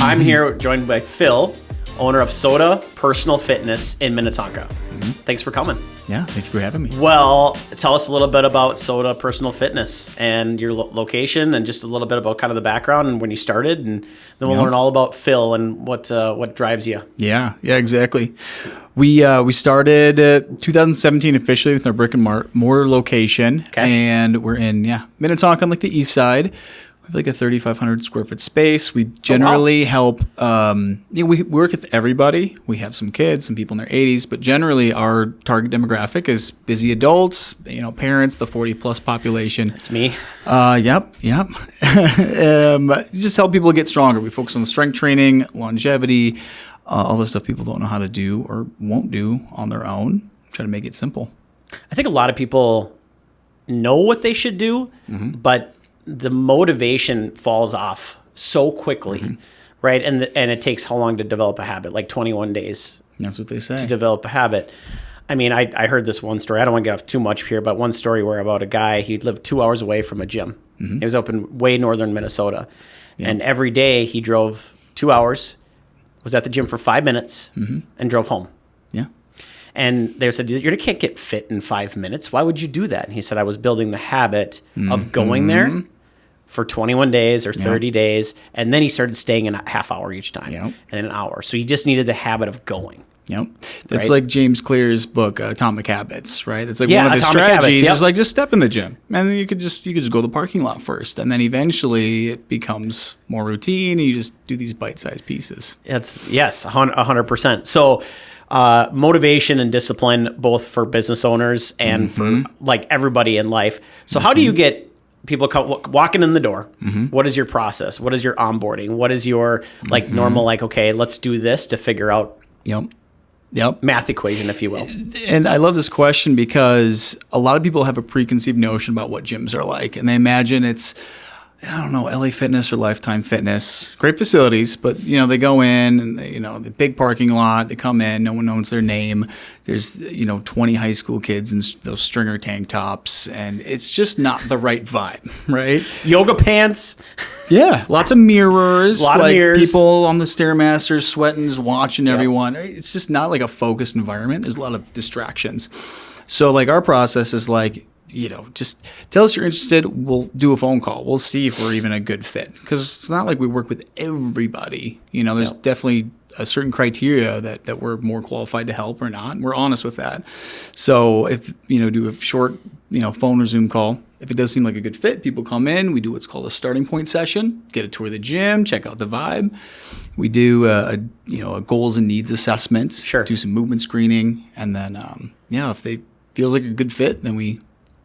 I'm here joined by Phil, owner of SOTA Personal Fitness in Minnetonka. Thanks for coming. Yeah, thank you for having me. Well, tell us a little bit about SOTA Personal Fitness and your location, and just a little bit about kind of the background and when you started, and then we'll learn all about Phil and what drives you. Yeah, exactly. We started 2017 officially with our brick and mortar location, and we're in Minnetonka on like the east side. We have like a 3,500 square foot space. We generally help. We work with everybody. We have some kids, some people in their 80s, but generally our target demographic is busy adults. Parents, the 40 plus population. That's me. Yep. Just help people get stronger. We focus on strength training, longevity, all the stuff people don't know how to do or won't do on their own. Try to make it simple. I think a lot of people know what they should do, but the motivation falls off so quickly, right? And it takes how long to develop a habit? Like 21 days. That's what they say. To develop a habit. I mean, I heard this one story. I don't want to get off too much here, but one story where about a guy, he lived 2 hours away from a gym. He was up in way northern Minnesota. Yeah. And every day he drove 2 hours, was at the gym for 5 minutes, and drove home. Yeah. And they said, you can't get fit in 5 minutes. Why would you do that? And he said, I was building the habit of going there for 21 days or 30 days. And then he started staying in a half hour each time and an hour. So he just needed the habit of going. Yep. That's like James Clear's book, Atomic Habits, right? That's like one of his strategies is like just step in the gym. And then you could just go to the parking lot first. And then eventually it becomes more routine. And you just do these bite-sized pieces. Yes, 100%. So motivation and discipline, both for business owners and for like everybody in life. So how do you get people walking in the door? What is your process? What is your onboarding? What is your normal, okay, let's do this to figure out math equation, if you will. And I love this question because a lot of people have a preconceived notion about what gyms are like. And they imagine it's, LA Fitness or Lifetime Fitness. Great facilities, but, they go in and, the big parking lot, they come in, no one knows their name. There's, 20 high school kids in those stringer tank tops, and it's just not the right vibe, right? Yoga pants. Yeah, lots of mirrors. A lot of mirrors. People on the Stairmasters sweating, just watching everyone. It's just not like a focused environment. There's a lot of distractions. So, our process is just tell us you're interested. We'll do a phone call. We'll see if we're even a good fit. Because it's not like we work with everybody. There's definitely a certain criteria that we're more qualified to help or not. And we're honest with that. So if, do a short, phone or Zoom call. If it does seem like a good fit, people come in. We do what's called a starting point session. Get a tour of the gym. Check out the vibe. We do a goals and needs assessment. Sure. Do some movement screening. And then, if they feels like a good fit, then we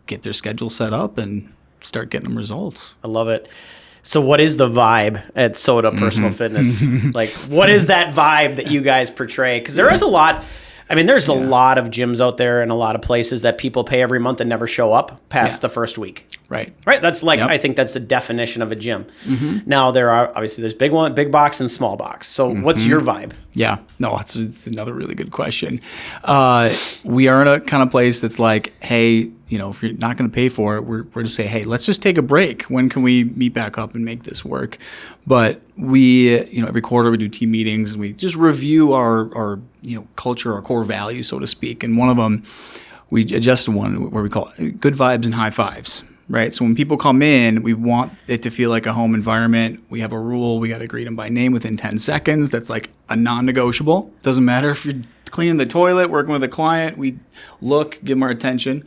get their schedule set up and start getting them results. I love it. So what is the vibe at SOTA Personal Fitness? What is that vibe that you guys portray? Because there is a lot. I mean, there's a lot of gyms out there and a lot of places that people pay every month and never show up past the first week. Right. That's I think that's the definition of a gym. Now there's big box and small box. So what's your vibe? Yeah, no, it's another really good question. We are in a kind of place that's like, hey, if you're not going to pay for it, we're to say, hey, let's just take a break. When can we meet back up and make this work? But we, every quarter we do team meetings and we just review our culture, our core values, so to speak. And one of them, we adjusted one where we call it good vibes and high fives. Right. So when people come in, we want it to feel like a home environment. We have a rule. We got to greet them by name within 10 seconds. That's like a non-negotiable. Doesn't matter if you're cleaning the toilet, working with a client. We look, give them our attention.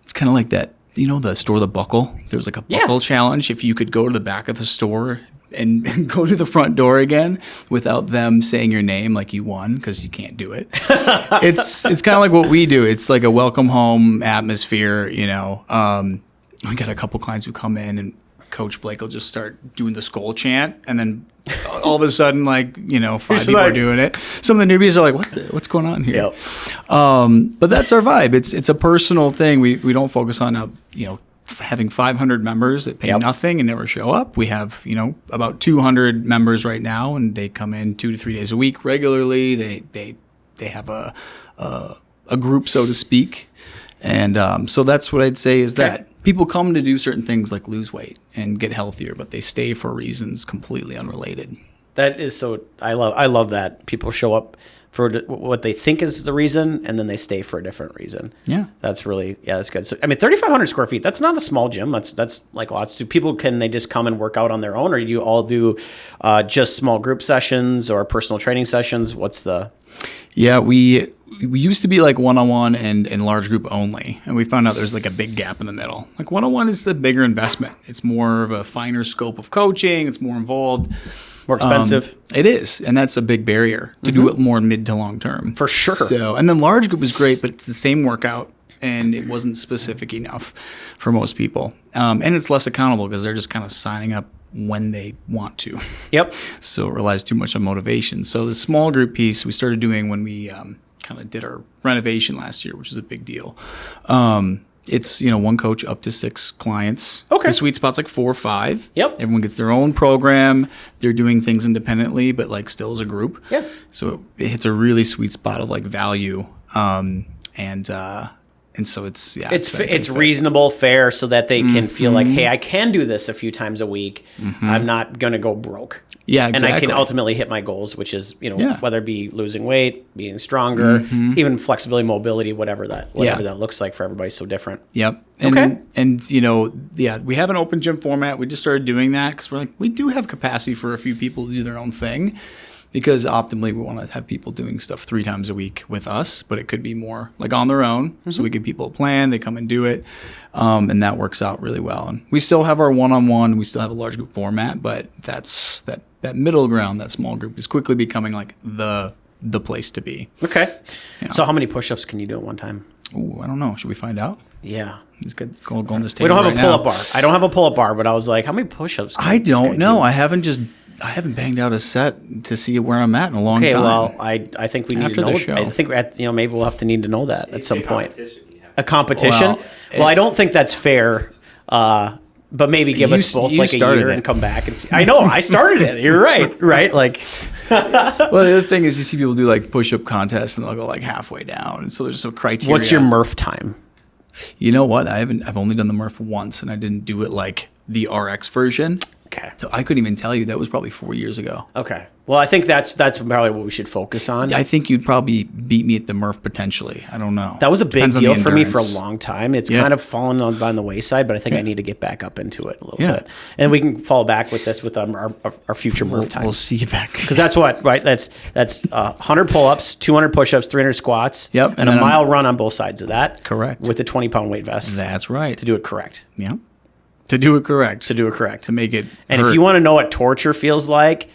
It's kind of like that, the store, the buckle. There's like a buckle challenge. If you could go to the back of the store and go to the front door again without them saying your name like you won, because you can't do it. It's kind of like what we do. It's like a welcome home atmosphere, We got a couple clients who come in and Coach Blake will just start doing the skull chant, and then all of a sudden, 5 people are doing it. Some of the newbies are like, what's going on here? But that's our vibe. It's a personal thing. We don't focus on having 500 members that pay nothing and never show up. We have about 200 members right now, and they come in 2 to 3 days a week regularly. They have a group, so to speak. And so that's what I'd say is that people come to do certain things like lose weight and get healthier, but they stay for reasons completely unrelated. That is so. I love that people show up for what they think is the reason, and then they stay for a different reason. Yeah. That's good. So, I mean, 3,500 square feet, that's not a small gym. That's like lots. Do people, can they just come and work out on their own, or do you all do just small group sessions or personal training sessions? What's the... Yeah, we used to be like one-on-one and large group only, and we found out there's like a big gap in the middle. Like one-on-one is the bigger investment. It's more of a finer scope of coaching. It's more involved. More expensive. It is, and that's a big barrier to do it more mid to long term. For sure. So, and then large group is great, but it's the same workout, and it wasn't specific enough for most people. And it's less accountable because they're just kind of signing up when they want to. Yep. So it relies too much on motivation. So the small group piece we started doing when we kind of did our renovation last year, which is a big deal. It's, one coach up to 6 clients. Okay. The sweet spot's like 4 or 5. Yep. Everyone gets their own program. They're doing things independently, but like still as a group. Yep. So it hits a really sweet spot of like value. And so it's reasonable, fair, so that they can feel like, hey, I can do this a few times a week. I'm not going to go broke. Yeah, exactly. And I can ultimately hit my goals, which is, whether it be losing weight, being stronger, even flexibility, mobility, whatever that looks like for everybody. So different. Yep. Okay. And we have an open gym format. We just started doing that because we're like, we do have capacity for a few people to do their own thing. Because optimally, we want to have people doing stuff 3 times a week with us, but it could be more like on their own. So we give people a plan, they come and do it, and that works out really well. And we still have our one-on-one, we still have a large group format, but that's that middle ground, that small group is quickly becoming like the place to be. Okay. Yeah. So how many push-ups can you do at one time? Ooh, I don't know. Should we find out? Yeah. He's good. Go on this table. We don't have right a pull-up now. bar. I don't have a pull-up bar, but I was like, how many push-ups? I don't know. I haven't banged out a set to see where I'm at in a long time. Okay, well, I think we need After to know. the show. I think maybe we'll have to need to know that at some point. A competition? Well, I don't think that's fair. But maybe give us both like a year and come back and see. I know, I started it. You're right, right? Like, well, the other thing is you see people do like push-up contests and they'll go like halfway down. And so there's some criteria. What's your Murph time? You know what? I've only done the Murph once, and I didn't do it like the RX version. Okay. So I couldn't even tell you. That was probably 4 years ago. Okay. Well, I think that's probably what we should focus on. I think you'd probably beat me at the Murph potentially. I don't know. That was a big deal for me for a long time. It's kind of fallen on the wayside, but I think I need to get back up into it a little bit. And we can fall back with this with our future Murph time. We'll see you back. Because that's what, right? That's 100 pull-ups, 200 push-ups, 300 squats, and a mile run on both sides of that. Correct. With a 20-pound weight vest. That's right. To do it correct. Yeah. To do it correct. To make it And hurt. if you want to know what torture feels like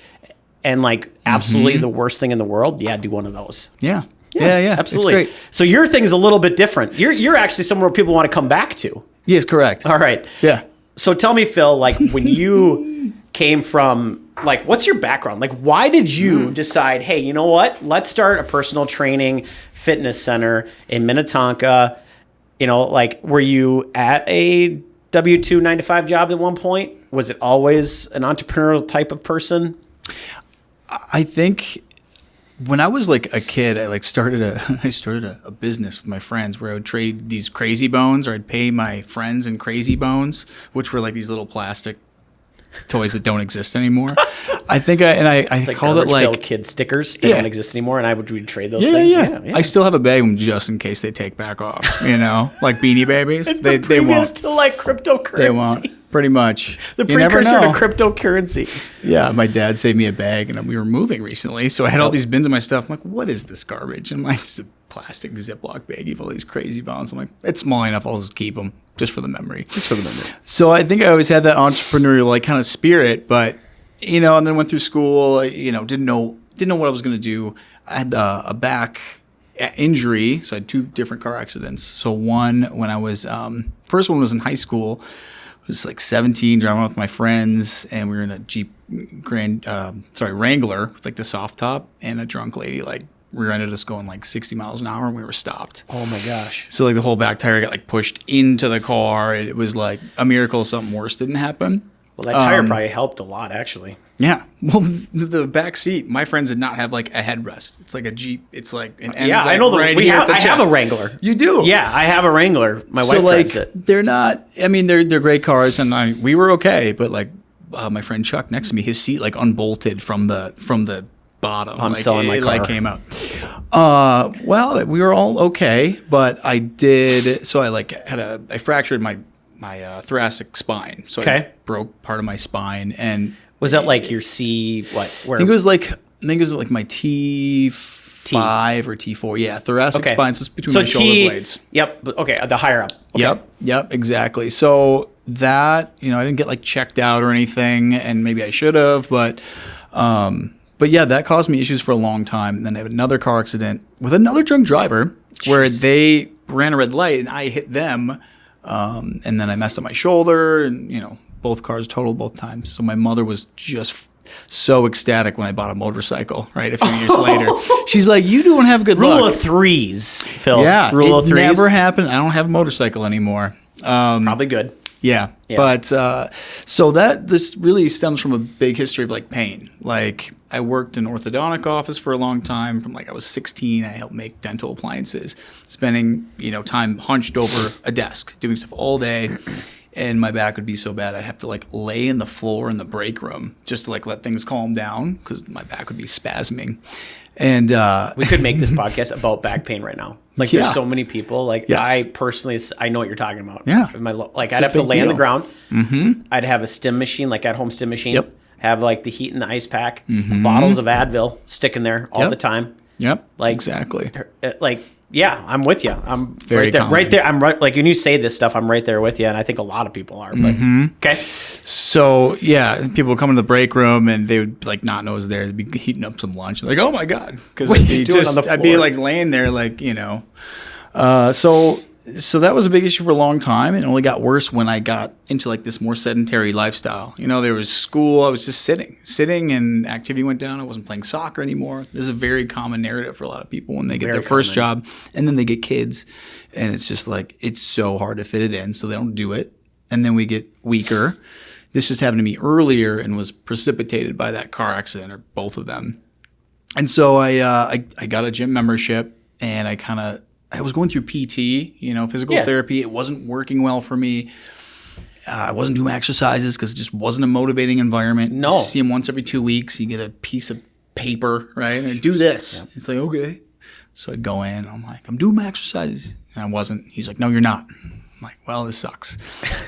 and like absolutely the worst thing in the world, do one of those. Yeah. Absolutely. It's great. So your thing is a little bit different. You're actually somewhere people want to come back to. Yes, correct. All right. Yeah. So tell me, Phil, like when you came from, like, what's your background? Like, why did you decide, hey, you know what? Let's start a personal training fitness center in Minnetonka. Like, were you at a W-2 9-to-5 job at one point? Was it always an entrepreneurial type of person? I think when I was like a kid, I started a business with my friends where I would trade these Crazy Bones, or I'd pay my friends in Crazy Bones, which were like these little plastic toys that don't exist anymore. I think I called it like kid stickers. They don't exist anymore, and we'd trade those things. Yeah. I still have a bag of them just in case they take back off. Like Beanie Babies. It's they won't. To like cryptocurrency. They won't. Pretty much. The precursor to cryptocurrency. Yeah, my dad saved me a bag, and we were moving recently, so I had all these bins of my stuff. I'm like, what is this garbage? And I'm like, it's a plastic Ziploc baggie of all these Crazy Bones. I'm like, it's small enough. I'll just keep them just for the memory. So I think I always had that entrepreneurial like kind of spirit, but and then went through school. Didn't know what I was going to do. I had a back injury, so I had 2 different car accidents. So one when I was first one was in high school. I was like 17, driving with my friends, and we were in a Jeep Wrangler with like the soft top, and a drunk lady like rear-ended us going like 60 miles an hour, and we were stopped. Oh my gosh. So like the whole back tire got like pushed into the car, and it was like a miracle something worse didn't happen. Well, that tire probably helped a lot, actually. Yeah. Well, the back seat, my friends did not have like a headrest. It's like a Jeep. It's like an end. I know I have a Wrangler. You do? Yeah, I have a Wrangler. My wife drives it. They're not. I mean, they're great cars, and we were okay, but like my friend Chuck next to me, his seat like unbolted from the bottom. I'm selling my car. Like came out. Well, we were all okay, but I did. So I like I fractured my thoracic spine. So I broke part of my spine. And was that like your C? What? Where? I think it was like my T5 or T4. Yeah, thoracic spine. So it's between my shoulder blades. Yep. Okay, the higher up. Okay. Yep, exactly. So that, I didn't get like checked out or anything, and maybe I should have, but yeah, that caused me issues for a long time. And then I had another car accident with another drunk driver where they ran a red light and I hit them, and then I messed up my shoulder, and both cars totaled both times. So my mother was just so ecstatic when I bought a motorcycle, right? A few years later. She's like, you don't have good luck. Rule of threes, Phil. Yeah. Rule of threes. Never happened. I don't have a motorcycle anymore. Probably good. Yeah. But so this really stems from a big history of like pain. Like I worked in an orthodontic office for a long time. From like I was 16, I helped make dental appliances, spending, time hunched over a desk, doing stuff all day. And my back would be so bad I'd have to like lay in the floor in the break room just to like let things calm down because my back would be spasming. And we could make this podcast about back pain right now. Like there's so many people. Like I personally, I know what you're talking about. Yeah. I'd have to lay on the ground. Mm-hmm. I'd have a stim machine, like at home stim machine. Yep. Have like the heat and the ice pack, bottles of Advil sticking there all the time. Yep. Like exactly. Yeah, I'm with you. I'm very right there. common. Right there. I'm right. Like when you say this stuff, I'm right there with you, and I think a lot of people are. But okay. So yeah, people would come into the break room and they would like not know I was there. They'd be heating up some lunch. Like, oh my god, because I'd be like laying there, like So that was a big issue for a long time, and it only got worse when I got into like this more sedentary lifestyle. There was school. I was just sitting, and activity went down. I wasn't playing soccer anymore. This is a very common narrative for a lot of people when they get their first job, and then they get kids, and it's just like it's so hard to fit it in, so they don't do it, and then we get weaker. This just happened to me earlier and was precipitated by that car accident, or both of them. And so I got a gym membership, and I was going through PT, physical therapy. It wasn't working well for me. I wasn't doing exercises because it just wasn't a motivating environment. No. You see him once every 2 weeks. You get a piece of paper, right? And do this. It's like, okay. So I'd go in. And I'm like, I'm doing my exercises. And I wasn't. He's like, no, you're not. I'm like, well, this sucks.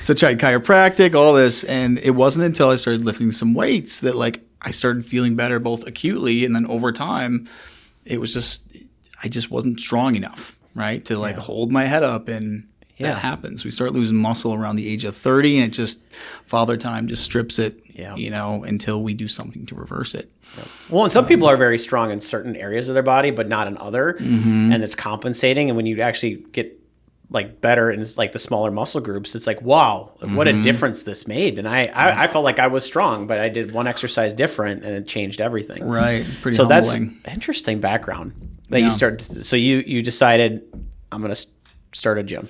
So I tried chiropractic, all this. And it wasn't until I started lifting some weights that like I started feeling better both acutely and then over time. It was I just wasn't strong enough. Right, to like hold my head up, and that happens. We start losing muscle around the age of 30, and it just father time just strips it, until we do something to reverse it. Well, and some people are very strong in certain areas of their body, but not in other, and it's compensating. And when you actually get like better in like the smaller muscle groups, it's like, wow, what a difference this made. And I felt like I was strong, but I did one exercise different, and it changed everything. Right, it's pretty so humbling. That's interesting background. That you started. So you decided I'm going to start a gym.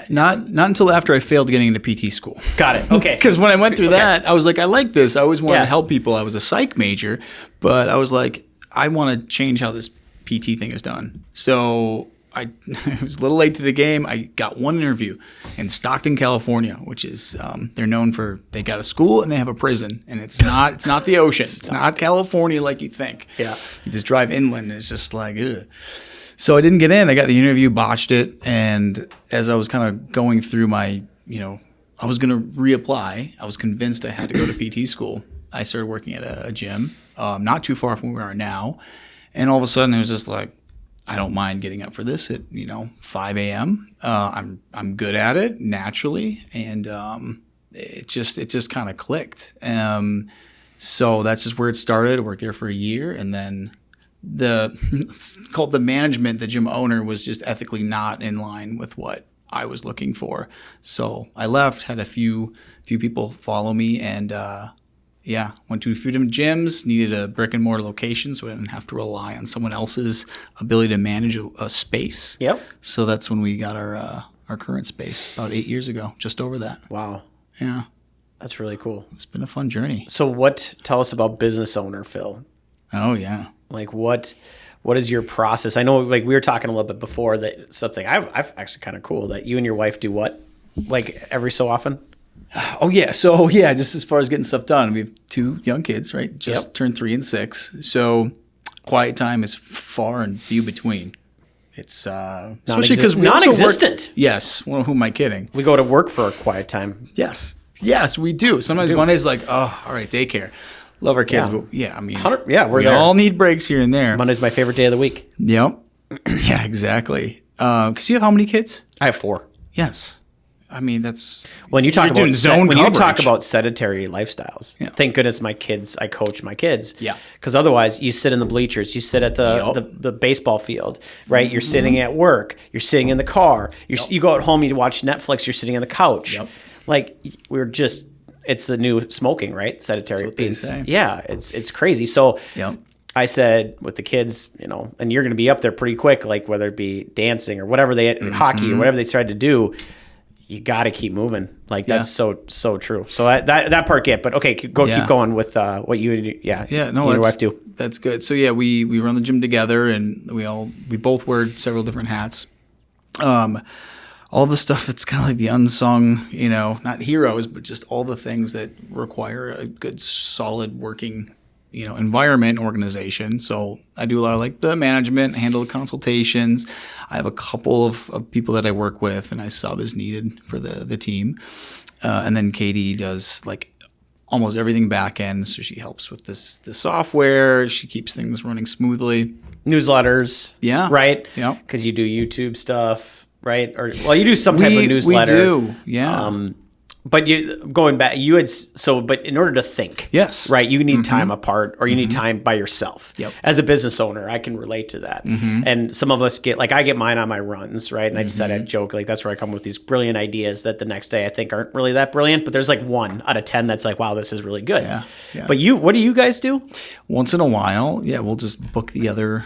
Not until after I failed getting into PT school. Got it. Okay. Because when I went through that, I was like, I like this. I always wanted to help people. I was a psych major, but I was like, I want to change how this PT thing is done. So I was a little late to the game. I got one interview in Stockton, California, which is they're known for they got a school and they have a prison, and it's not the ocean. It's not California like you think. Yeah, you just drive inland. And it's just like ugh. So I didn't get in. I got the interview, botched it, and as I was kind of going through my, I was going to reapply. I was convinced I had to go to PT school. I started working at a gym, not too far from where we are now, and all of a sudden it was just like, I don't mind getting up for this at 5 a.m. I'm good at it naturally, and it just kind of clicked. So that's just where it started. I worked there for a year, and then it's called the management. The gym owner was just ethically not in line with what I was looking for. So I left. Had a few people follow me, and went to a few different gyms, needed a brick and mortar location so I didn't have to rely on someone else's ability to manage a space. Yep. So that's when we got our current space about 8 years ago, just over that. Wow. Yeah. That's really cool. It's been a fun journey. So tell us about business owner, Phil. Oh, yeah. Like what is your process? I know like we were talking a little bit before that something I've actually kind of cool that you and your wife do what? Like every so often? Oh yeah. So yeah, just as far as getting stuff done, we have 2 young kids, right? Just turned 3 and 6. So quiet time is far and few between. It's especially because we non-existent. Yes. Well, who am I kidding? We go to work for a quiet time. Yes. Yes, we do. Sometimes Monday's like, oh, all right, daycare. Love our kids, but yeah, I mean, we're we there. all need breaks here and there. Monday's my favorite day of the week. Yep. Yeah, exactly. Because you have how many kids? I have 4. Yes. I mean, that's when you talk about zone when coverage. you talk about sedentary lifestyles. Yeah. Thank goodness I coach my kids. Yeah. Because otherwise, you sit in the bleachers, you sit at the baseball field, right? You're sitting at work, you're sitting in the car, you go at home, you watch Netflix, you're sitting on the couch. Yep. Like it's the new smoking, right? Sedentary. That's what they say. Yeah, it's crazy. So. Yep. I said with the kids, and you're going to be up there pretty quick, like whether it be dancing or whatever hockey or whatever they tried to do, you got to keep moving. Like that's so true. So that part get, but okay, keep going with what you and your wife do. That's good. So yeah, we run the gym together, and we both wear several different hats. All the stuff that's kind of like the unsung, not heroes, but just all the things that require a good, solid working environment organization. So I do a lot of like the management, handle the consultations. I have a couple of people that I work with and I sub as needed for the team. And then Katie does like almost everything back end. So she helps with the software. She keeps things running smoothly. Newsletters. Yeah. Right? Yeah. Because you do YouTube stuff, right? Or you do some type of newsletter. We do. Yeah. But but in order to think, yes, right, you need time apart, or you need time by yourself. Yep. As a business owner, I can relate to that. And some of us I get mine on my runs, right? And I just I joke, like that's where I come with these brilliant ideas that the next day I think aren't really that brilliant, but there's like 1 out of 10 that's like, wow, this is really good. Yeah. But what do you guys do? Once in a while, we'll just book the other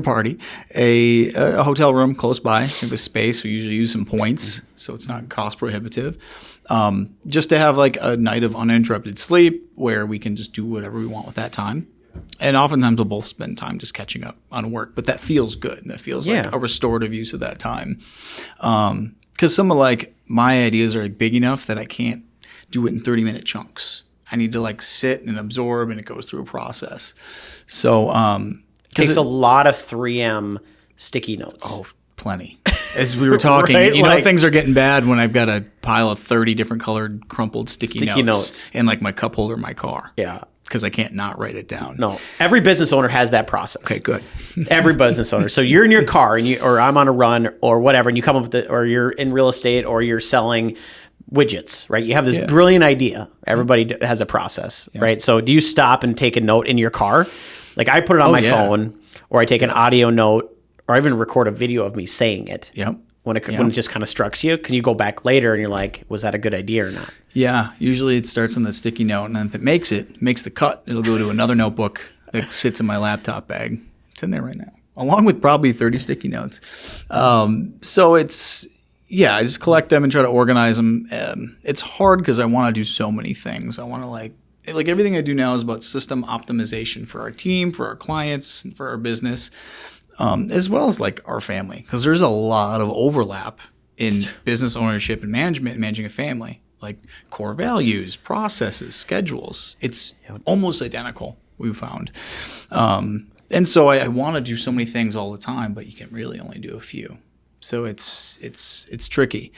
party a hotel room close by. We have a space. We usually use some points, so it's not cost prohibitive. Just to have like a night of uninterrupted sleep where we can just do whatever we want with that time. And oftentimes we'll both spend time just catching up on work, but that feels good. That feels like a restorative use of that time. Because some of like my ideas are like big enough that I can't do it in 30-minute chunks. I need to like sit and absorb, and it goes through a process. So it takes a lot of 3M sticky notes. Oh, plenty. As we were talking, right? Things are getting bad when I've got a pile of 30 different colored crumpled sticky notes in like my cup holder in my car. Yeah. Because I can't not write it down. No. Every business owner has that process. Okay, good. Every business owner. So you're in your car or I'm on a run or whatever, and you come up with or you're in real estate or you're selling widgets, right? You have this brilliant idea. Everybody has a process, right? So do you stop and take a note in your car? Like I put it on my phone, or I take an audio note, or I even record a video of me saying it. Yep. When it just kind of strikes you, can you go back later and you're like, was that a good idea or not? Yeah. Usually it starts on the sticky note, and then if it makes the cut, it'll go to another notebook that sits in my laptop bag. It's in there right now, along with probably 30 sticky notes. So I just collect them and try to organize them. It's hard because I want to do so many things. I want to like everything I do now is about system optimization for our team, for our clients, and for our business. As well as like our family, because there's a lot of overlap in business ownership and management and managing a family, like core values, processes, schedules. It's almost identical, we've found. And so I want to do so many things all the time, but you can really only do a few. So it's tricky.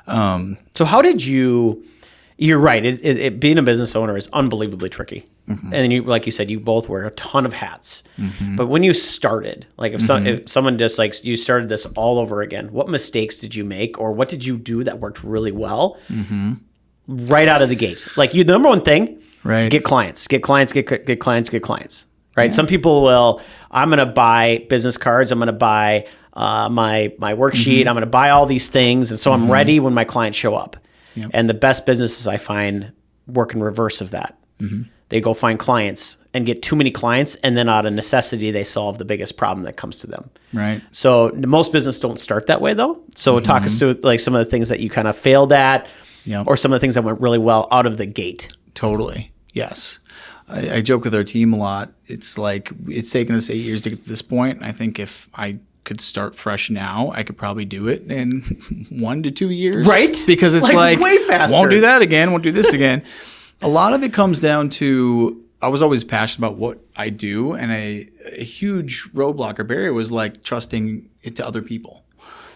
So how did you're right. It being a business owner is unbelievably tricky. Mm-hmm. And like you said, you both wear a ton of hats. Mm-hmm. But when you started, like if someone just like you started this all over again, what mistakes did you make, or what did you do that worked really well right out of the gate? Like the number one thing, right? Get clients. Right. Yeah. Some people will. I'm going to buy business cards. I'm going to buy my worksheet. I'm going to buy all these things, and so I'm ready when my clients show up. Yep. And the best businesses I find work in reverse of that. They go find clients and get too many clients, and then out of necessity, they solve the biggest problem that comes to them. Right. So most business don't start that way, though. So talk us through like some of the things that you kind of failed at, or some of the things that went really well out of the gate. Totally. Yes. I joke with our team a lot. It's like it's taken us 8 years to get to this point. And I think if I could start fresh now, I could probably do it in 1 to 2 years. Right? Because it's like way faster. Won't do that again. Won't do this again. A lot of it comes down to, I was always passionate about what I do. And a huge roadblock or barrier was like trusting it to other people.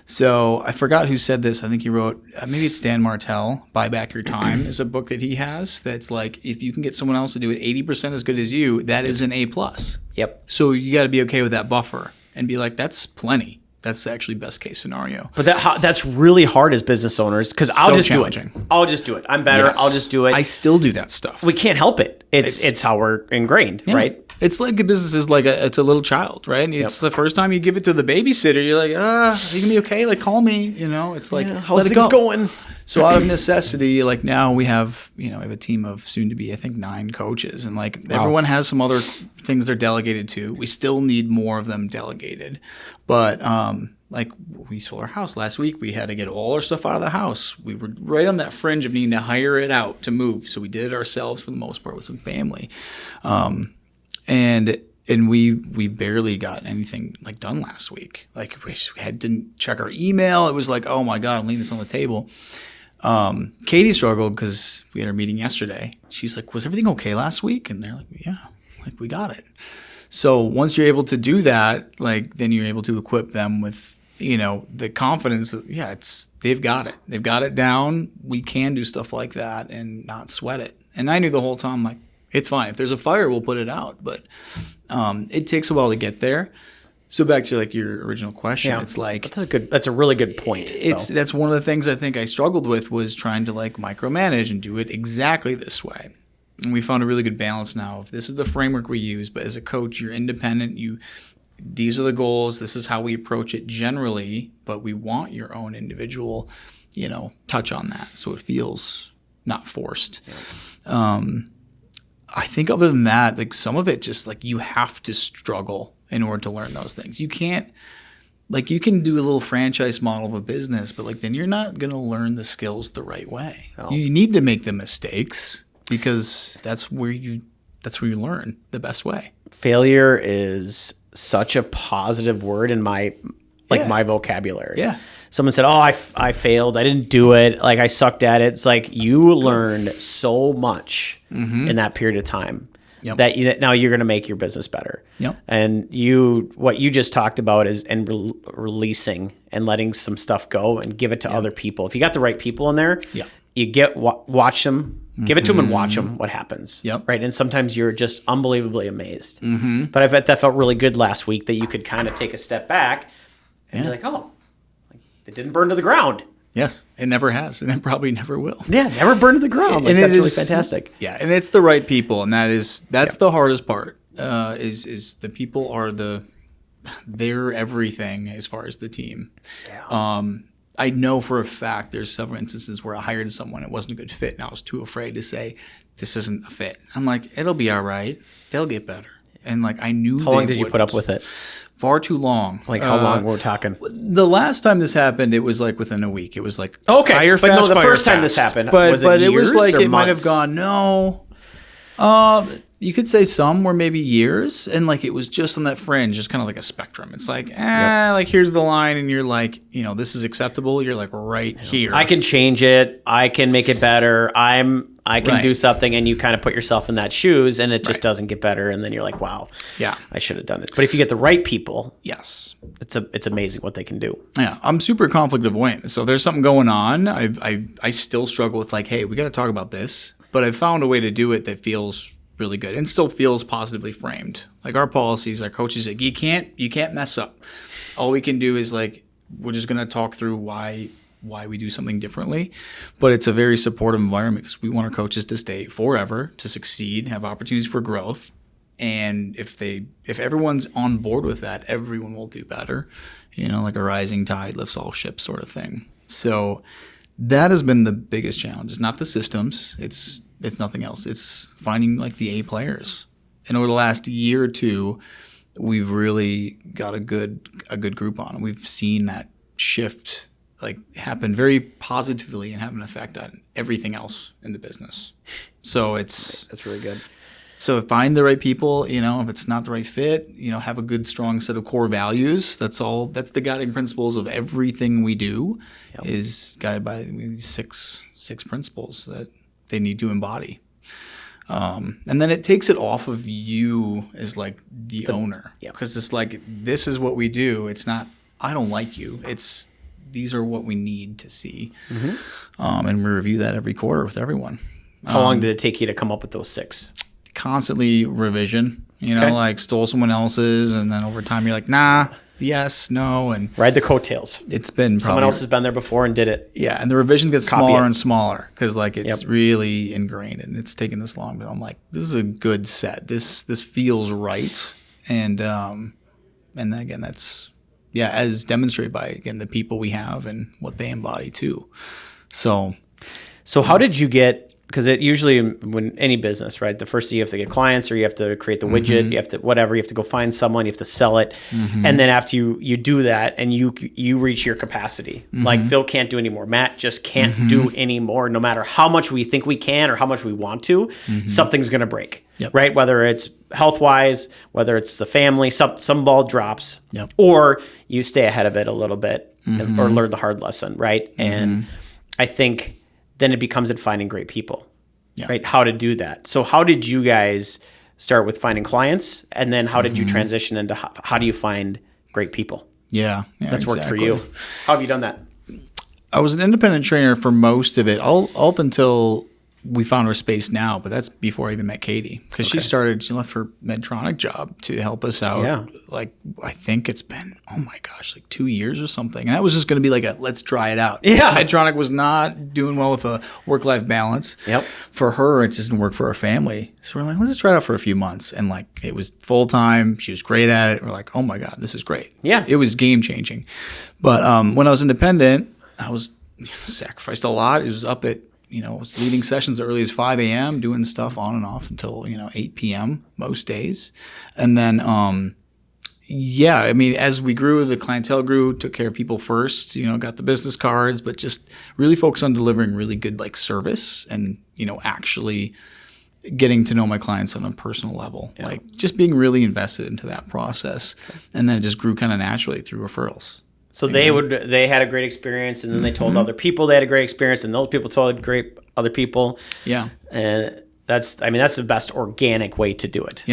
So I forgot who said this. I think he wrote, maybe it's Dan Martell, Buy Back Your Time is a book that he has. That's like, if you can get someone else to do it 80% as good as you, that is an A+. Yep. So you got to be okay with that buffer and be like, that's plenty. That's actually best case scenario. But that's really hard as business owners because I'll just do it. I'll just do it. I'm better. Yes. I'll just do it. I still do that stuff. We can't help it. It's how we're ingrained, right? It's like a business is like it's a little child, right? And it's the first time you give it to the babysitter, you're like, are you gonna be okay? Like, call me, It's like, how's things going? So out of necessity, like now we have a team of soon to be, I think, 9 coaches, and like everyone has some other things they're delegated to. We still need more of them delegated, but like we sold our house last week. We had to get all our stuff out of the house. We were right on that fringe of needing to hire it out to move. So we did it ourselves for the most part with some family. And we barely got anything like done last week. Like we didn't check our email. It was like, oh my God, I'm leaving this on the table. Katie struggled because we had our meeting yesterday. She's like, was everything okay last week? And they're like, yeah, like we got it. So once you're able to do that, like then you're able to equip them with, the confidence that, they've got it. They've got it down. We can do stuff like that and not sweat it. And I knew the whole time, like, it's fine. If there's a fire, we'll put it out. But it takes a while to get there. So back to like your original question, it's like that's a really good point. That's one of the things I think I struggled with was trying to like micromanage and do it exactly this way. And we found a really good balance now. If this is the framework we use, but as a coach, you're independent. These are the goals. This is how we approach it generally, but we want your own individual, touch on that. So it feels not forced. Yeah. I think other than that, like some of it just like you have to struggle in order to learn those things. You can't, like you can do a little franchise model of a business, but like then you're not going to learn the skills the right way. Oh. You need to make the mistakes because that's where you learn the best way. Failure is such a positive word in my vocabulary. Yeah. Someone said, "Oh, I failed. I didn't do it. Like I sucked at it." It's like you learned so much in that period of time that now you're going to make your business better. Yep. And what you just talked about is releasing and letting some stuff go and give it to other people. If you got the right people in there, you watch them. Give it to them and watch them. What happens? Yep. Right. And sometimes you're just unbelievably amazed. Mm-hmm. But I bet that felt really good last week that you could kind of take a step back and be like, oh, it didn't burn to the ground. Yes, it never has, and it probably never will. Yeah, never burned to the ground. Like, that's really fantastic. Yeah, and it's the right people, and that's the hardest part. Is the people are they're everything as far as the team. Yeah. I know for a fact there's several instances where I hired someone, it wasn't a good fit, and I was too afraid to say this isn't a fit. I'm like, it'll be all right. They'll get better. And like I knew. How long did you put up with it? Far too long. Like how long were we talking? The last time this happened, it was like within a week. It was like fire fast, but no, the first time this happened, was it years was like or it might months? have gone you could say some were maybe years, and like it was just on that fringe, just kind of like a spectrum. It's like like here's the line, and you're like, this is acceptable. You're like right here. I can change it. I can make it better. I can do something, and you kind of put yourself in that shoes, and it just doesn't get better, and then you're like, wow, I should have done it. But if you get the right people, yes, it's amazing what they can do. Yeah, I'm super conflict avoidant, so there's something going on. I still struggle with like, hey, we got to talk about this, but I've found a way to do it that feels really good and still feels positively framed. Like our policies, our coaches, like you can't mess up. All we can do is like we're just gonna talk through why we do something differently, but it's a very supportive environment because we want our coaches to stay forever, to succeed, have opportunities for growth. And if everyone's on board with that, everyone will do better, like a rising tide lifts all ships sort of thing. So that has been the biggest challenge. It's not the systems. It's nothing else. It's finding like the A players. And over the last year or two, we've really got a good group on. And we've seen that shift like happen very positively and have an effect on everything else in the business. So that's really good. So find the right people, if it's not the right fit, have a good, strong set of core values. That's the guiding principles of everything we do. Yep. Is guided by these six principles that they need to embody. And then it takes it off of you as like the owner. Yep. Because it's like, this is what we do. It's not, I don't like you. It's, these are what we need to see. Mm-hmm. And we review that every quarter with everyone. How long did it take you to come up with those 6? Constantly revision, like stole someone else's, and then over time you're like, nah, yes, no, and ride the coattails. It's been someone else has been there before and did it. Yeah, and the revision gets smaller and smaller because like it's really ingrained, and it's taken this long. But I'm like, this is a good set. This feels right, and then again, that's as demonstrated by again the people we have and what they embody too. So how did you get? Because it usually, when any business, right, the first thing you have to get clients, or you have to create the widget, you have to whatever, you have to go find someone, you have to sell it, and then after you do that, and you reach your capacity, like Phil can't do anymore, Matt just can't do anymore, no matter how much we think we can or how much we want to, something's going to break, right? Whether it's health wise, whether it's the family, some ball drops, or you stay ahead of it a little bit, or learn the hard lesson, right? And I think then it becomes finding great people, right? How to do that. So how did you guys start with finding clients, and then how did you transition into how do you find great people? That's worked for you. How have you done that? I was an independent trainer for most of it, all up until we found our space now, but that's before I even met Katie, because she left her Medtronic job to help us out. Like, I think it's been, like 2 years or something. And that was just going to be like let's try it out. Medtronic was not doing well with a work-life balance. For her, it just didn't work for our family. So we're like, let's just try it out for a few months. And like, it was full-time. She was great at it. We're like, oh my God, this is great. It was game-changing. But when I was independent, I was sacrificed a lot. It was up at, I was leading sessions as early as 5 a.m., doing stuff on and off until, 8 p.m. most days. And then, as we grew, the clientele grew, took care of people first, got the business cards, but just really focused on delivering really good like service and, actually getting to know my clients on a personal level, like just being really invested into that process. And then it just grew kind of naturally through referrals. So they had a great experience, and then they told other people they had a great experience, and those people told great other people. And that's the best organic way to do it.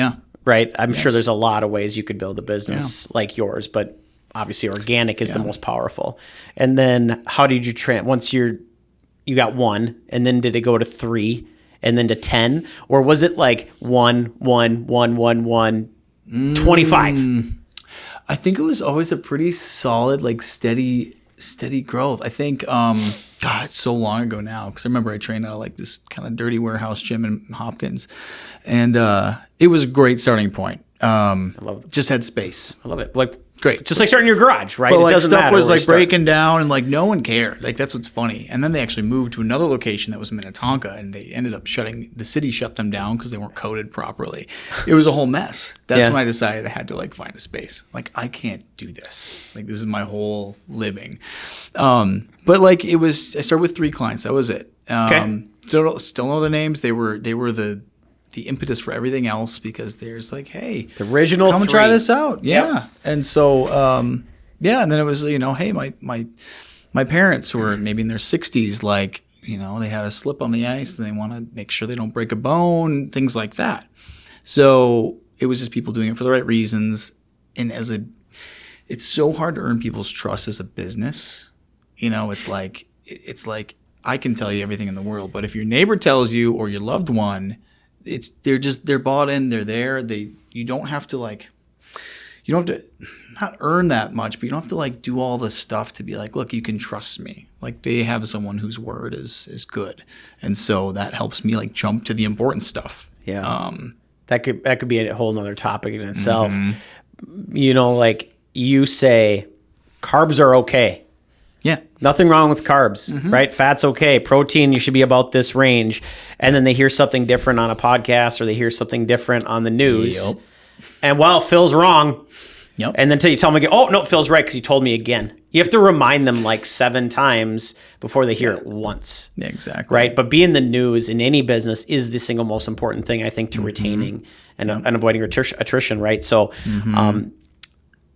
Right? I'm sure there's a lot of ways you could build a business like yours, but obviously organic is the most powerful. And then how did you once you got 1, and then did it go to 3 and then to 10, or was it like 1, 1, 1, 1, 1, 25? I think it was always a pretty solid, like steady growth. I think, it's so long ago now, because I remember I trained out of like this kind of dirty warehouse gym in Hopkins, and it was a great starting point. I love it. Just had space. I love it. Like, great. Just like starting your garage, right? But like stuff was like breaking down, and like no one cared. Like that's what's funny. And then they actually moved to another location that was Minnetonka, and they ended up the city shut them down because they weren't coded properly. It was a whole mess. That's when I decided I had to like find a space. Like I can't do this. Like this is my whole living. But like I started with 3 clients. That was it. Still know the names. They were the impetus for everything else, because there's like, hey, the original come 3. and try this out. And so and then it was hey, my parents who were maybe in their 60s, like they had a slip on the ice and they want to make sure they don't break a bone, things like that. So it was just people doing it for the right reasons. And it's so hard to earn people's trust as a business. It's like I can tell you everything in the world, but if your neighbor tells you, or your loved one, they're bought in, they're there. You don't have to not earn that much, but you don't have to like do all this stuff to be like, look, you can trust me. Like they have someone whose word is good. And so that helps me like jump to the important stuff. That could be a whole nother topic in itself. Like you say carbs are okay. Nothing wrong with carbs, right? Fat's okay. Protein, you should be about this range. And then they hear something different on a podcast, or they hear something different on the news. And while Phil's wrong, Yep. And then until you tell them again, oh, no, Phil's right because you told me again. You have to remind them like 7 times before they hear it once. Yeah, exactly. Right. But being the news in any business is the single most important thing, I think, to retaining and avoiding attrition. Right. So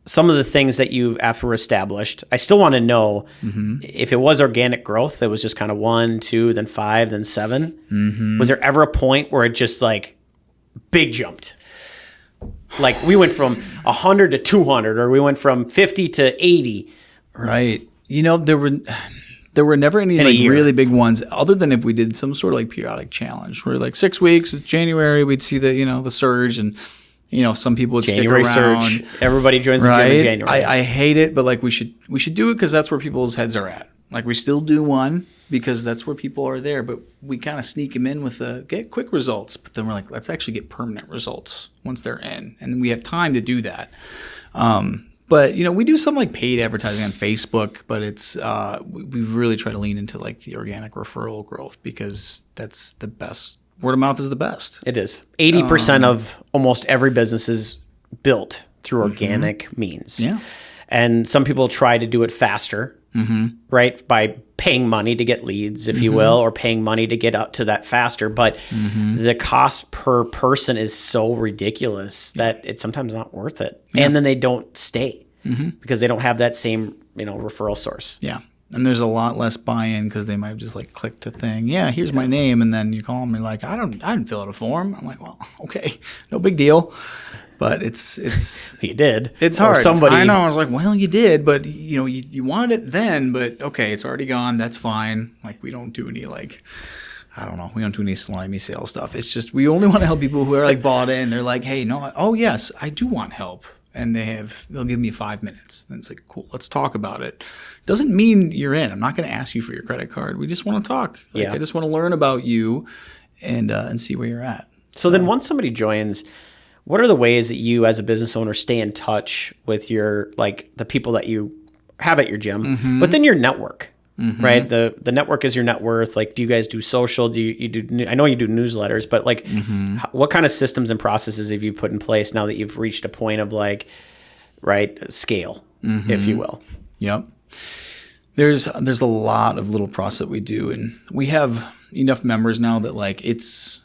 some of the things that you after established, I still want to know if it was organic growth, it was just kind of 1, 2, then 5, then 7. Was there ever a point where it just like big jumped? Like we went from 100 to 200, or we went from 50 to 80. Right. You know, there were never any like really big ones, other than if we did some sort of like periodic challenge where like 6 weeks, it's January, we'd see the surge, and some people would January stick around. Surge. Everybody joins the gym in January. I hate it, but like we should do it because that's where people's heads are at. Like we still do one because that's where people are there, but we kind of sneak them in with get quick results. But then we're like, let's actually get permanent results once they're in, and we have time to do that. But we do some like paid advertising on Facebook, but it's we really try to lean into like the organic referral growth because that's the best. Word of mouth is the best. It is. 80% of almost every business is built through organic means. Yeah. And some people try to do it faster, right? By paying money to get leads, if you will, or paying money to get up to that faster. But the cost per person is so ridiculous that it's sometimes not worth it. Yeah. And then they don't stay because they don't have that same, referral source. Yeah. And there's a lot less buy-in because they might have just like clicked a thing. Yeah, here's my name, and then you call them and like, I didn't fill out a form. I'm like, well, okay, no big deal. But it's you did. It's hard. I know. I was like, well, you did, but you wanted it then, but okay, it's already gone. That's fine. Like we don't do any like, I don't know. We don't do any slimy sales stuff. It's just we only want to help people who are like bought in. They're like, hey, no, oh yes, I do want help. And they'll give me 5 minutes. Then it's like, cool, let's talk about it. Doesn't mean you're in. I'm not going to ask you for your credit card. We just want to talk. Like, I just want to learn about you and see where you're at. So then once somebody joins, what are the ways that you as a business owner stay in touch with your, like the people that you have at your gym, but then your network, right? The network is your net worth. Like, do you guys do social? Do you do, I know you do newsletters, but like what kind of systems and processes have you put in place now that you've reached a point of like, right, scale, if you will? Yep. There's a lot of little process that we do, and we have enough members now that like it's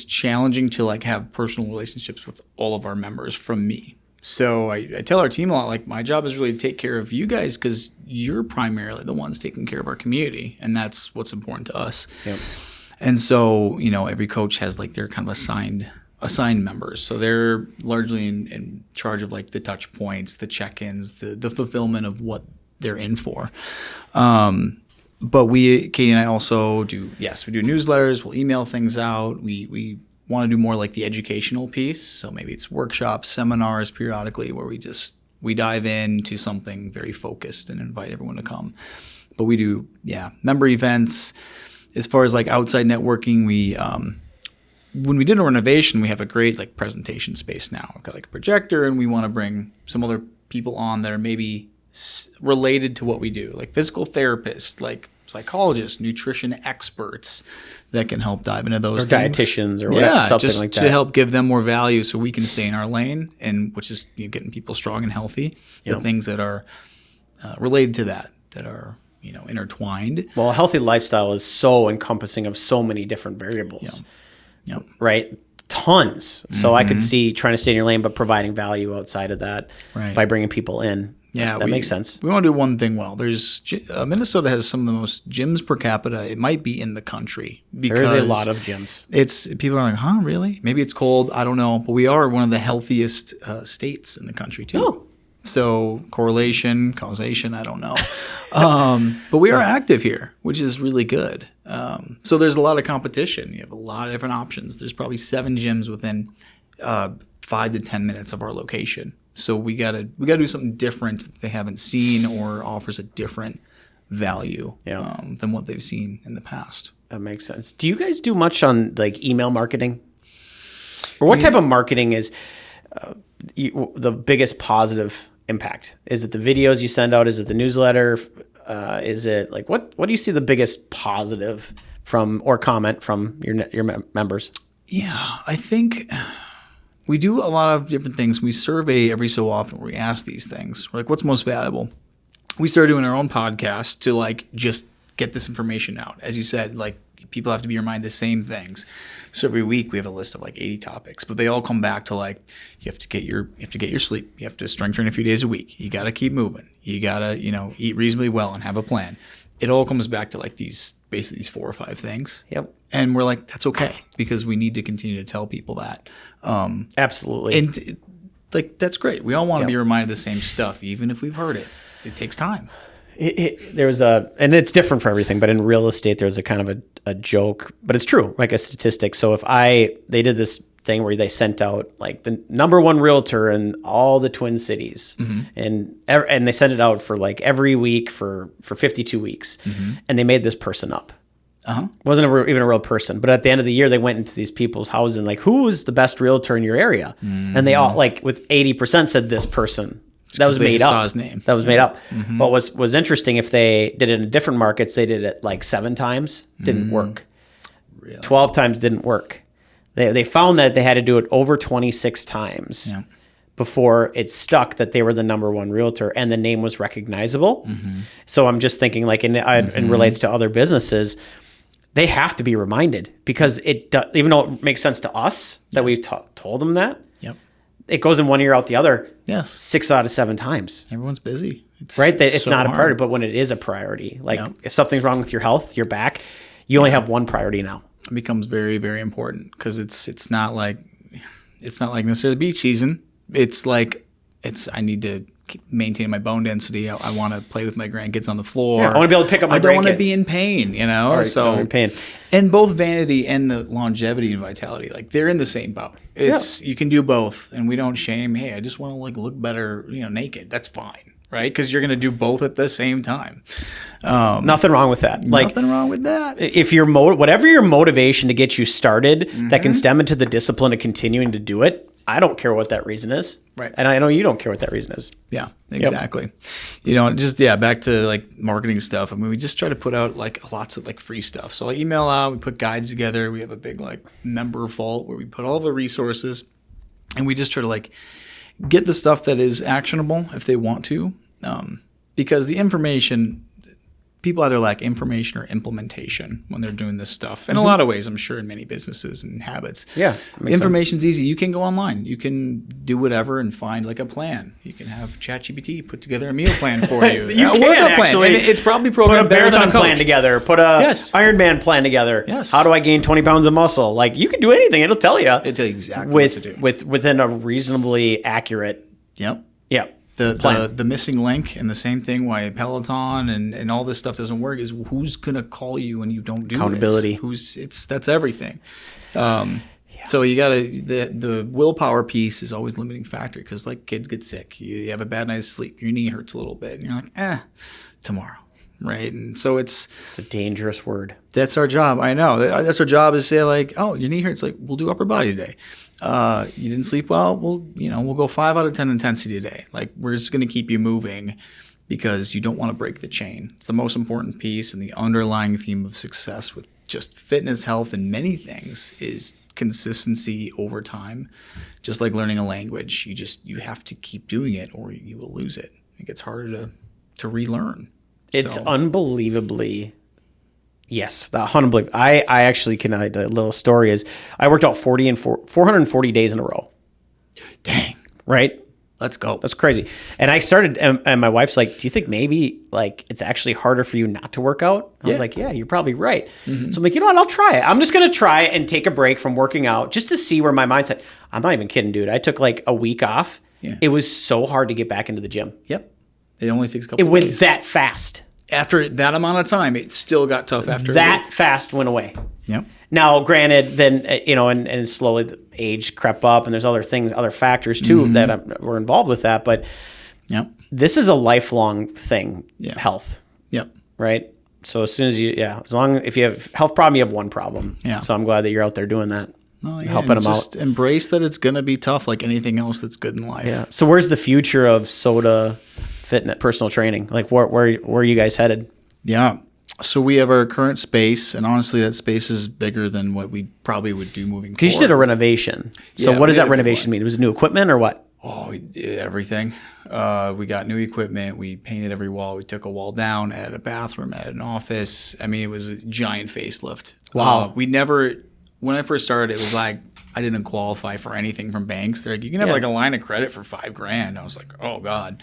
challenging to like have personal relationships with all of our members from me. So I tell our team a lot, like my job is really to take care of you guys because you're primarily the ones taking care of our community, and that's what's important to us. Yep. And so every coach has like their kind of assigned members, so they're largely in charge of like the touch points, the check-ins, the fulfillment of what they're in for. But Katie and I also do newsletters. We'll email things out. We want to do more like the educational piece. So maybe it's workshops, seminars periodically where we dive into something very focused and invite everyone to come. But we do, member events. As far as like outside networking, when we did a renovation, we have a great like presentation space now. We've got like a projector, and we want to bring some other people on that are maybe related to what we do, like physical therapists, like psychologists, nutrition experts that can help dive into those things. Dietitians or whatever, something just like that. To help give them more value so we can stay in our lane, and which is getting people strong and healthy. The things that are related to that are intertwined. Well, a healthy lifestyle is so encompassing of so many different variables. Yep. Right? Tons. So I could see trying to stay in your lane, but providing value outside of that by bringing people in. Yeah, that makes sense. We want to do one thing well. There's Minnesota has some of the most gyms per capita. It might be in the country because there's a lot of gyms. People are like, huh, really? Maybe it's cold. I don't know, but we are one of the healthiest states in the country too. Oh. So correlation, causation, I don't know. But we are active here, which is really good. So there's a lot of competition. You have a lot of different options. There's probably 7 gyms within 5 to 10 minutes of our location. So we gotta do something different that they haven't seen or offers a different value than what they've seen in the past. That makes sense. Do you guys do much on like email marketing? Or what type of marketing is the biggest positive impact? Is it the videos you send out? Is it the newsletter? Is it like what do you see the biggest positive from or comment from your members? Yeah, I think we do a lot of different things. We survey every so often where we ask these things. We're like, what's most valuable? We started doing our own podcast to like just get this information out. As you said, like people have to be reminded the same things. So every week we have a list of like 80 topics, but they all come back to like you have to get your sleep. You have to strength train a few days a week. You got to keep moving. You got to, eat reasonably well and have a plan. It all comes back to like basically these 4 or 5 things. Yep. And we're like, that's okay because we need to continue to tell people that. Absolutely. And that's great. We all want to be reminded the same stuff, even if we've heard it. It takes time. And it's different for everything, but in real estate, there's a kind of a joke, but it's true, like a statistic. So they did this thing where they sent out like the number one realtor in all the Twin Cities, and they sent it out for like every week for 52 weeks, and they made this person up. It wasn't even a real person, but at the end of the year, they went into these people's houses and like, who is the best realtor in your area? And they all like with 80% said this person. That was made up. Saw his name. That was made up. But was interesting, if they did it in different markets, they did it like 7 times, didn't work. Really? 12 times didn't work. They found that they had to do it over 26 times before it stuck that they were the number one realtor and the name was recognizable. So I'm just thinking like, and relates to other businesses, they have to be reminded because even though it makes sense to us that we told them that, it goes in one ear out the other. Yes. 6 out of 7 times. Everyone's busy. It's so not a priority, but when it is a priority, like if something's wrong with your health, your back, you only have one priority now. It becomes very, very important because it's not like necessarily beach season. It's like I need to maintain my bone density. I want to play with my grandkids on the floor. Yeah, I want to be able to pick up my grandkids. I don't want to be in pain, Right, so in pain. And both vanity and the longevity and vitality, like they're in the same boat. You can do both, and we don't shame. Hey, I just want to like look better, naked. That's fine, right? Because you're going to do both at the same time. Nothing wrong with that. Nothing wrong with that. If whatever your motivation to get you started, that can stem into the discipline of continuing to do it. I don't care what that reason is. Right. And I know you don't care what that reason is. Yeah, exactly. Back to like marketing stuff. I mean, we just try to put out like lots of like free stuff. So I email out, we put guides together. We have a big like member vault where we put all the resources and we just try to like get the stuff that is actionable if they want to. Because the information, people either lack information or implementation when they're doing this stuff. In a lot of ways, I'm sure, in many businesses and habits. Yeah. Information's easy. You can go online. You can do whatever and find like a plan. You can have ChatGPT put together a meal plan for you. You can workout plan. And it's probably programmed better than a marathon plan together. Put a Ironman plan together. Yes. How do I gain 20 pounds of muscle? Like you can do anything. It'll tell you. It'll tell you exactly what to do. Within a reasonably accurate. Yep. Yep. The missing link and the same thing why Peloton and all this stuff doesn't work is who's going to call you when you don't do accountability. That's everything. So you got to the willpower piece is always a limiting factor because like kids get sick, you have a bad night's sleep, your knee hurts a little bit, and you're like tomorrow, right? And so it's a dangerous word. That's our job. I know that's our job is to say like, oh, your knee hurts, like we'll do upper body today. You didn't sleep well, we'll go 5 out of 10 intensity today. Like we're just going to keep you moving because you don't want to break the chain. It's the most important piece, and the underlying theme of success with just fitness, health, and many things is consistency over time. Just like learning a language, you have to keep doing it or you will lose it. It gets harder to relearn. It's unbelievably. Yes, unbelievable. I actually can. The little story is I worked out 440 days in a row. Dang. Right? Let's go. That's crazy. And I started, and my wife's like, do you think maybe like it's actually harder for you not to work out? I was like, yeah, you're probably right. So I'm like, you know what? I'll try it. I'm just going to try and take a break from working out just to see where my mind's at. I'm not even kidding, dude. I took like a week off. Yeah. It was so hard to get back into the gym. Yep. It only takes a couple days. It went that fast. After that amount of time, it still got tough after that fast went away. Yep. Now, granted, then and slowly the age crept up, and there's other factors too that were involved with that. But this is a lifelong thing. Yeah. Health. Yep. Right. So as soon as if you have health problem, you have one problem. Yeah. So I'm glad that you're out there doing that. Helping them out. Just embrace that it's going to be tough, like anything else that's good in life. Yeah. So where's the future of SOTA Fitness Personal Training? Like where are you guys headed? Yeah. So we have our current space, and honestly, that space is bigger than what we probably would do moving forward. Because you did a renovation. So Yeah, what does we did that a big renovation one. mean? Was it new equipment or what? Oh, we did everything. We got new equipment. We painted every wall. We took a wall down, added a bathroom, added an office. I mean, it was a giant facelift. Wow. When I first started, it was like I didn't qualify for anything from banks. They're like, you can have like a line of credit for $5,000. I was like, oh God.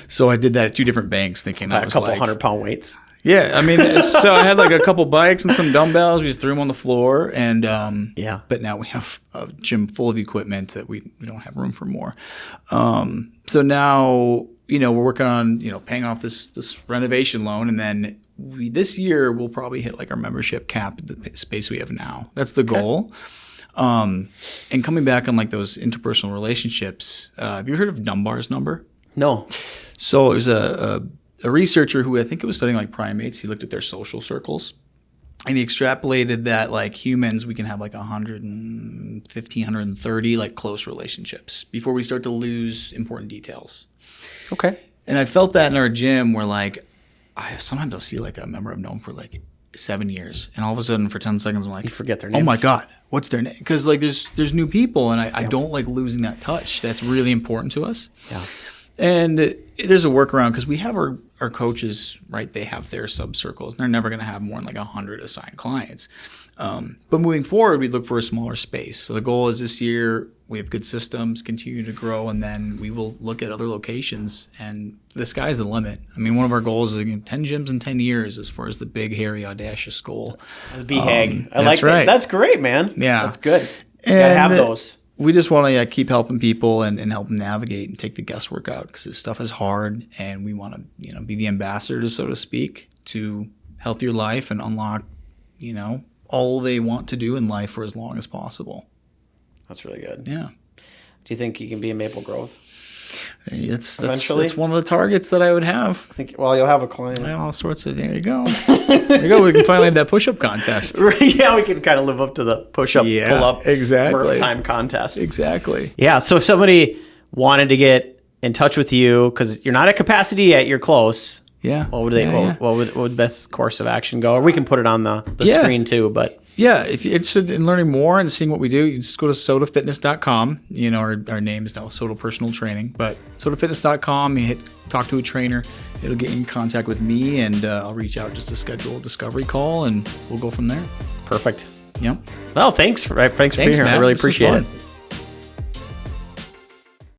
So I did that at 2 different banks, thinking I A was couple like, 100-pound weights. yeah, I mean, so I had like a couple bikes and some dumbbells. We just threw them on the floor, and Yeah. But now we have a gym full of equipment that we don't have room for more. So now we're working on paying off this renovation loan, and then this year we'll probably hit like our membership cap at the space we have now. That's the goal. And coming back on like those interpersonal relationships, have you heard of Dunbar's number? No. So it was a researcher who I think it was studying like primates. He looked at their social circles, and he extrapolated that like humans, we can have like 115, 130 like close relationships before we start to lose important details. Okay. And I felt that in our gym where like sometimes I'll see like a member I've known for like 7 years, and all of a sudden for 10 seconds I'm like, You forget their name. oh my God, what's their name? Because like there's new people, and I don't like losing that touch. That's really important to us. Yeah. And there's a workaround because we have our coaches, right? They have their sub circles. They're never going to have more than like 100 assigned clients. But moving forward, we look for a smaller space. So the goal is this year we have good systems, continue to grow, and then we will look at other locations. And the sky's the limit. I mean, one of our goals is 10 gyms in 10 years as far as the big, hairy, audacious goal. The BHAG. I that's like that. right. That's great, man. Yeah. That's good. You gotta have those. We just want to keep helping people and help them navigate and take the guesswork out, because this stuff is hard, and we want to be the ambassadors, so to speak, to healthier life and unlock all they want to do in life for as long as possible. That's really good. Yeah. Do you think you can be in Maple Grove? That's one of the targets that I would have. You'll have a client. All sorts of. There you go. There you go. We can finally have that push-up contest. Yeah, we can kind of live up to the push-up, pull-up, exactly. Murph time contest. Exactly. Yeah, so if somebody wanted to get in touch with you, because you're not at capacity yet, you're close. Yeah. What would what would the best course of action go? Or we can put it on the screen too, but yeah, if you're interested in learning more and seeing what we do, you just go to sotafitness.com. Our name is now SOTA Personal Training, but sotafitness.com, you hit talk to a trainer. It'll get you in contact with me, and I'll reach out just to schedule a discovery call, and we'll go from there. perfect. Yep. Well, thanks for being here. Matt. I really This was appreciate fun. it.